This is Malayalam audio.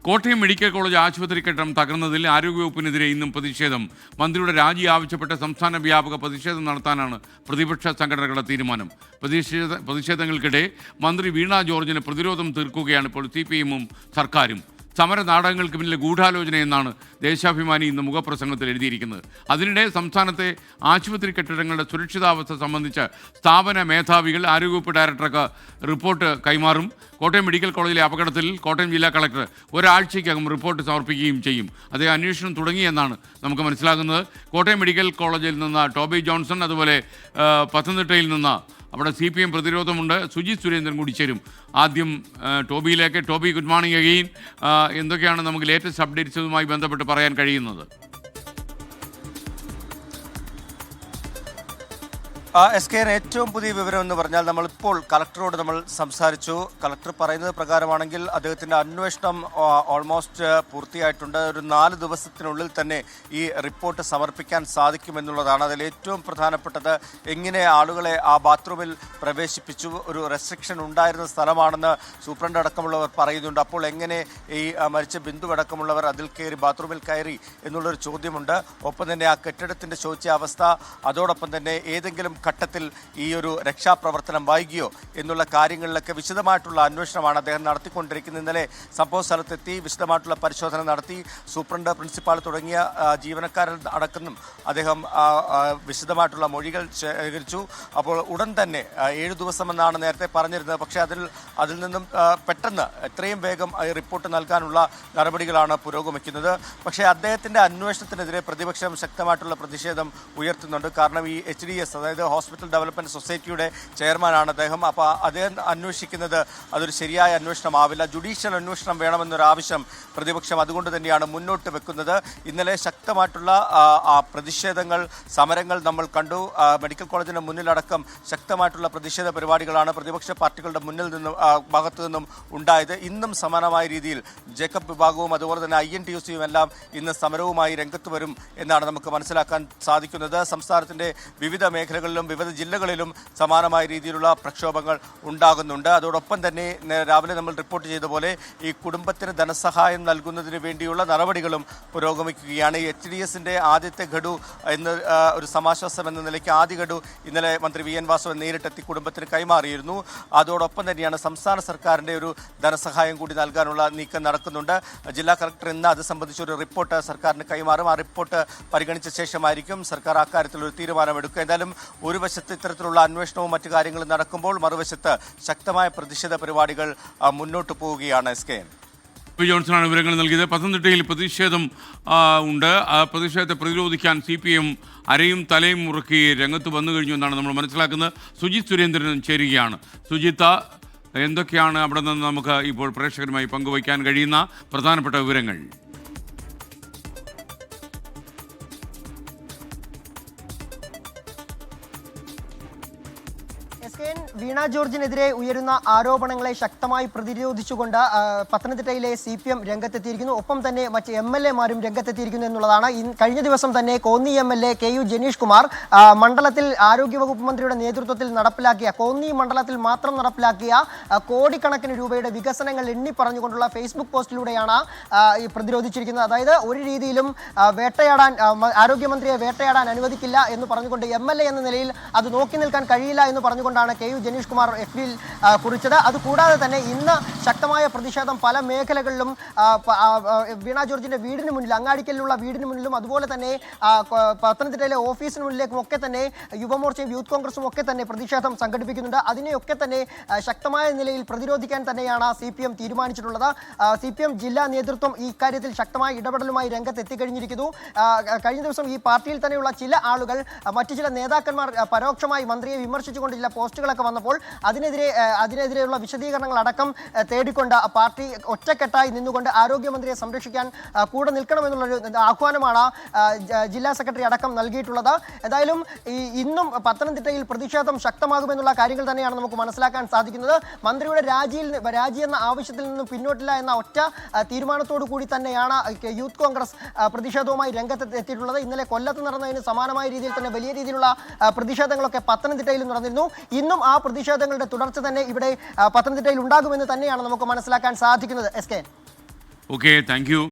കോട്ടയം മെഡിക്കൽ കോളേജ് ആശുപത്രി കെട്ടിടം തകർന്നതിൽ ആരോഗ്യവകുപ്പിനെതിരെ ഇന്നും പ്രതിഷേധം. മന്ത്രിയുടെ രാജി ആവശ്യപ്പെട്ട സംസ്ഥാന വ്യാപക പ്രതിഷേധം നടത്താനാണ് പ്രതിപക്ഷ സംഘടനകളുടെ തീരുമാനം. പ്രതിഷേധങ്ങൾക്കിടെ മന്ത്രി വീണ ജോർജിന് പ്രതിരോധം തീർക്കുകയാണ് ഇപ്പോൾ CPM-ഉം സർക്കാരും. സമര നാടകങ്ങൾക്ക് പിന്നിലെ ഗൂഢാലോചനയെന്നാണ് ദേശാഭിമാനി ഇന്ന് മുഖപ്രസംഗത്തിൽ എഴുതിയിരിക്കുന്നത്. അതിനിടെ സംസ്ഥാനത്തെ ആശുപത്രി കെട്ടിടങ്ങളുടെ സുരക്ഷിതാവസ്ഥ സംബന്ധിച്ച് സ്ഥാപന മേധാവികൾ ആരോഗ്യവകുപ്പ് ഡയറക്ടർക്ക് റിപ്പോർട്ട് കൈമാറും. കോട്ടയം മെഡിക്കൽ കോളേജിലെ അപകടത്തിൽ കോട്ടയം ജില്ലാ കളക്ടർ ഒരാഴ്ചയ്ക്കകം റിപ്പോർട്ട് സമർപ്പിക്കുകയും ചെയ്യും. അദ്ദേഹം അന്വേഷണം തുടങ്ങിയെന്നാണ് നമുക്ക് മനസ്സിലാകുന്നത്. കോട്ടയം മെഡിക്കൽ കോളേജിൽ നിന്ന് ടോബി ജോൺസൺ, അതുപോലെ പത്തനംതിട്ടയിൽ നിന്ന് അവിടെ CPM പ്രതിരോധമുണ്ട്. സുജിത് സുരേന്ദ്രൻ കൂടി ചേരും. ആദ്യം ടോബിയിലേക്ക്. Toby, good morning again. എന്തൊക്കെയാണ് നമുക്ക് ലേറ്റസ്റ്റ് അപ്ഡേറ്റ്സുമായി ബന്ധപ്പെട്ട് പറയാൻ കഴിയുന്നത്? SK ഏറ്റവും പുതിയ വിവരം എന്ന് പറഞ്ഞാൽ നമ്മളിപ്പോൾ കളക്ടറോട് നമ്മൾ സംസാരിച്ചു. കളക്ടർ പറയുന്നത് പ്രകാരമാണെങ്കിൽ അദ്ദേഹത്തിൻ്റെ അന്വേഷണം ഓൾമോസ്റ്റ് പൂർത്തിയായിട്ടുണ്ട്. ഒരു 4 ദിവസത്തിനുള്ളിൽ തന്നെ ഈ റിപ്പോർട്ട് സമർപ്പിക്കാൻ സാധിക്കുമെന്നുള്ളതാണ്. അതിൽ ഏറ്റവും പ്രധാനപ്പെട്ടത് എങ്ങനെ ആളുകളെ ആ ബാത്റൂമിൽ പ്രവേശിപ്പിച്ചു. ഒരു റെസ്ട്രിക്ഷൻ ഉണ്ടായിരുന്ന സ്ഥലമാണെന്ന് സൂപ്രണ്ട് അടക്കമുള്ളവർ പറയുന്നുണ്ട്. അപ്പോൾ എങ്ങനെ ഈ മരിച്ച ബിന്ദു അടക്കമുള്ളവർ അതിൽ കയറി, ബാത്റൂമിൽ കയറി എന്നുള്ളൊരു ചോദ്യമുണ്ട്. ഒപ്പം തന്നെ ആ കെട്ടിടത്തിൻ്റെ ശോച്യാവസ്ഥ, അതോടൊപ്പം തന്നെ ഏതെങ്കിലും ഘട്ടത്തിൽ ഈ ഒരു രക്ഷാപ്രവർത്തനം വൈകിയോ എന്നുള്ള കാര്യങ്ങളിലൊക്കെ വിശദമായിട്ടുള്ള അന്വേഷണമാണ് അദ്ദേഹം നടത്തിക്കൊണ്ടിരിക്കുന്നത്. ഇന്നലെ സംഭവ സ്ഥലത്തെത്തി വിശദമായിട്ടുള്ള പരിശോധന നടത്തി. സൂപ്രണ്ട്, പ്രിൻസിപ്പാൾ തുടങ്ങിയ ജീവനക്കാരിൽ അടക്കം അദ്ദേഹം വിശദമായിട്ടുള്ള മൊഴികൾ ശേഖരിച്ചു. അപ്പോൾ ഉടൻ തന്നെ 7 ദിവസമെന്നാണ് നേരത്തെ പറഞ്ഞിരുന്നത്. പക്ഷേ അതിൽ നിന്നും പെട്ടെന്ന് എത്രയും വേഗം റിപ്പോർട്ട് നൽകാനുള്ള നടപടികളാണ് പുരോഗമിക്കുന്നത്. പക്ഷേ അദ്ദേഹത്തിൻ്റെ അന്വേഷണത്തിനെതിരെ പ്രതിപക്ഷം ശക്തമായിട്ടുള്ള പ്രതിഷേധം ഉയർത്തുന്നുണ്ട്. കാരണം ഈ HDS, അതായത് ഹോസ്പിറ്റൽ ഡെവലപ്മെൻറ്റ് സൊസൈറ്റിയുടെ ചെയർമാനാണ് അദ്ദേഹം. അപ്പോൾ അദ്ദേഹം അന്വേഷിക്കുന്നത് അതൊരു ശരിയായ അന്വേഷണമാവില്ല. ജുഡീഷ്യൽ അന്വേഷണം വേണമെന്നൊരാവശ്യം പ്രതിപക്ഷം അതുകൊണ്ട് തന്നെയാണ് മുന്നോട്ട് വെക്കുന്നത്. ഇന്നലെ ശക്തമായിട്ടുള്ള പ്രതിഷേധങ്ങൾ, സമരങ്ങൾ നമ്മൾ കണ്ടു. മെഡിക്കൽ കോളേജിന് മുന്നിലടക്കം ശക്തമായിട്ടുള്ള പ്രതിഷേധ പരിപാടികളാണ് പ്രതിപക്ഷ പാർട്ടികളുടെ ഭാഗത്തു നിന്നും ഉണ്ടായത്. ഇന്നും സമാനമായ രീതിയിൽ ജേക്കബ് വിഭാഗവും അതുപോലെ തന്നെ INTUC-യും എല്ലാം ഇന്ന് സമരവുമായി രംഗത്ത് വരും എന്നാണ് നമുക്ക് മനസ്സിലാക്കാൻ സാധിക്കുന്നത്. സംസ്ഥാനത്തിൻ്റെ വിവിധ മേഖലകളിലും വിവിധ ജില്ലകളിലും സമാനമായ രീതിയിലുള്ള പ്രക്ഷോഭങ്ങൾ ഉണ്ടാകുന്നുണ്ട്. അതോടൊപ്പം തന്നെ രാവിലെ നമ്മൾ റിപ്പോർട്ട് ചെയ്ത പോലെ ഈ കുടുംബത്തിന് ധനസഹായം നൽകുന്നതിന് വേണ്ടിയുള്ള നടപടികളും പുരോഗമിക്കുകയാണ്. HDS-ന്റെ ആദ്യത്തെ ഗഡു എന്ന് ഒരു സമാശ്വാസം എന്ന നിലയ്ക്ക് ആദ്യ ഗഡു ഇന്നലെ മന്ത്രി VN വാസവൻ നേരിട്ടെത്തി കുടുംബത്തിന് കൈമാറിയിരുന്നു. അതോടൊപ്പം തന്നെയാണ് സംസ്ഥാന സർക്കാരിൻ്റെ ഒരു ധനസഹായം കൂടി നൽകാനുള്ള നീക്കം നടക്കുന്നുണ്ട്. ജില്ലാ കളക്ടർ ഇന്ന് അത് സംബന്ധിച്ചൊരു റിപ്പോർട്ട് സർക്കാരിന് കൈമാറും. ആ റിപ്പോർട്ട് പരിഗണിച്ച ശേഷമായിരിക്കും സർക്കാർ അക്കാര്യത്തിൽ ഒരു തീരുമാനമെടുക്കുക. എന്തായാലും ഒരു വശത്ത് ഇത്തരത്തിലുള്ള അന്വേഷണവും മറ്റു കാര്യങ്ങളും നടക്കുമ്പോൾ മറുവശത്ത് ശക്തമായ പ്രതിഷേധ പരിപാടികൾ മുന്നോട്ട് പോവുകയാണ്. ജോൺസണാണ് വിവരങ്ങൾ നൽകിയത്. പത്തനംതിട്ടയിൽ പ്രതിഷേധം ഉണ്ട്. ആ പ്രതിഷേധത്തെ പ്രതിരോധിക്കാൻ CPM അരയും തലയും മുറുക്കി രംഗത്ത് വന്നു കഴിഞ്ഞു എന്നാണ് നമ്മൾ മനസ്സിലാക്കുന്നത്. സുജിത് സുരേന്ദ്രൻ ചേരുകയാണ്. സുജിത്ത, എന്തൊക്കെയാണ് അവിടെ നിന്ന് നമുക്ക് ഇപ്പോൾ പ്രേക്ഷകരുമായി പങ്കുവയ്ക്കാൻ കഴിയുന്ന പ്രധാനപ്പെട്ട വിവരങ്ങൾ? വീണ ജോർജിനെതിരെ ഉയരുന്ന ആരോപണങ്ങളെ ശക്തമായി പ്രതിരോധിച്ചുകൊണ്ട് പത്തനംതിട്ടയിലെ CPM രംഗത്തെത്തിയിരിക്കുന്നു. ഒപ്പം തന്നെ മറ്റ് MLA-മാരും രംഗത്തെത്തിയിരിക്കുന്നു എന്നുള്ളതാണ്. കഴിഞ്ഞ ദിവസം തന്നെ കോന്നി MLA KU ജനീഷ് കുമാർ മണ്ഡലത്തിൽ ആരോഗ്യവകുപ്പ് മന്ത്രിയുടെ നേതൃത്വത്തിൽ നടപ്പിലാക്കിയ, കോന്നി മണ്ഡലത്തിൽ മാത്രം നടപ്പിലാക്കിയ കോടിക്കണക്കിന് രൂപയുടെ വികസനങ്ങൾ എണ്ണി പറഞ്ഞുകൊണ്ടുള്ള ഫേസ്ബുക്ക് പോസ്റ്റിലൂടെയാണ് പ്രതിരോധിച്ചിരിക്കുന്നത്. അതായത് ഒരു രീതിയിലും ആരോഗ്യമന്ത്രിയെ വേട്ടയാടാൻ അനുവദിക്കില്ല എന്ന് പറഞ്ഞുകൊണ്ട് MLA എന്ന നിലയിൽ അത് നോക്കി നിൽക്കാൻ കഴിയില്ല എന്ന് പറഞ്ഞുകൊണ്ടാണ് KU ജനീഷ് കുമാർ FB-യിൽ കുറിച്ചത്. അതുകൂടാതെ തന്നെ ഇന്ന് ശക്തമായ പ്രതിഷേധം പല മേഖലകളിലും വീണ ജോർജിന്റെ വീടിന് മുന്നിൽ, അങ്ങാടിക്കലിലുള്ള വീടിന് മുന്നിലും അതുപോലെ തന്നെ പത്തനംതിട്ടയിലെ ഓഫീസിന് മുന്നിലേക്കും ഒക്കെ തന്നെ യുവമോർച്ചയും യൂത്ത് കോൺഗ്രസും ഒക്കെ തന്നെ പ്രതിഷേധം സംഘടിപ്പിക്കുന്നുണ്ട്. അതിനെയൊക്കെ തന്നെ ശക്തമായ നിലയിൽ പ്രതിരോധിക്കാൻ തന്നെയാണ് CPM തീരുമാനിച്ചിട്ടുള്ളത്. CPM ജില്ലാ നേതൃത്വം ഈ കാര്യത്തിൽ ശക്തമായ ഇടപെടലുമായി രംഗത്ത് എത്തിക്കഴിഞ്ഞിരിക്കുന്നു. കഴിഞ്ഞ ദിവസം ഈ പാർട്ടിയിൽ തന്നെയുള്ള ചില ആളുകൾ, മറ്റു ചില നേതാക്കന്മാർ പരോക്ഷമായി മന്ത്രിയെ വിമർശിച്ചുകൊണ്ട് ചില പോസ്റ്റുകളൊക്കെ വന്നപ്പോൾ അതിനെതിരെയുള്ള വിശദീകരണങ്ങൾ അടക്കം തേടിക്കൊണ്ട് പാർട്ടി ഒറ്റക്കെട്ടായി നിന്നുകൊണ്ട് ആരോഗ്യമന്ത്രിയെ സംരക്ഷിക്കാൻ കൂടെ നിൽക്കണമെന്നുള്ളൊരു ആഹ്വാനമാണ് ജില്ലാ സെക്രട്ടറി അടക്കം നൽകിയിട്ടുള്ളത്. എന്തായാലും ഇന്നും പത്തനംതിട്ടയിൽ പ്രതിഷേധം ശക്തമാകുമെന്നുള്ള കാര്യങ്ങൾ തന്നെയാണ് നമുക്ക് മനസ്സിലാക്കാൻ സാധിക്കുന്നത്. മന്ത്രിയുടെ രാജി എന്ന ആവശ്യത്തിൽ നിന്നും പിന്നോട്ടില്ല എന്ന ഒറ്റ തീരുമാനത്തോടു കൂടി തന്നെയാണ് യൂത്ത് കോൺഗ്രസ് പ്രതിഷേധവുമായി രംഗത്തെത്തിയിട്ടുള്ളത്. ഇന്നലെ കൊല്ലത്ത് നടന്നതിന് സമാനമായ രീതിയിൽ തന്നെ വലിയ രീതിയിലുള്ള പ്രതിഷേധങ്ങളൊക്കെ പത്തനംതിട്ടയിലും നടന്നിരുന്നു. ഇന്നും ആ പ്രതിഷേധങ്ങളുടെ തുടർച്ച തന്നെ ഇവിടെ പത്തനംതിട്ടയിൽ ഉണ്ടാകുമെന്ന് തന്നെയാണ് നമുക്ക് മനസ്സിലാക്കാൻ സാധിക്കുന്നത്. Okay, thank you.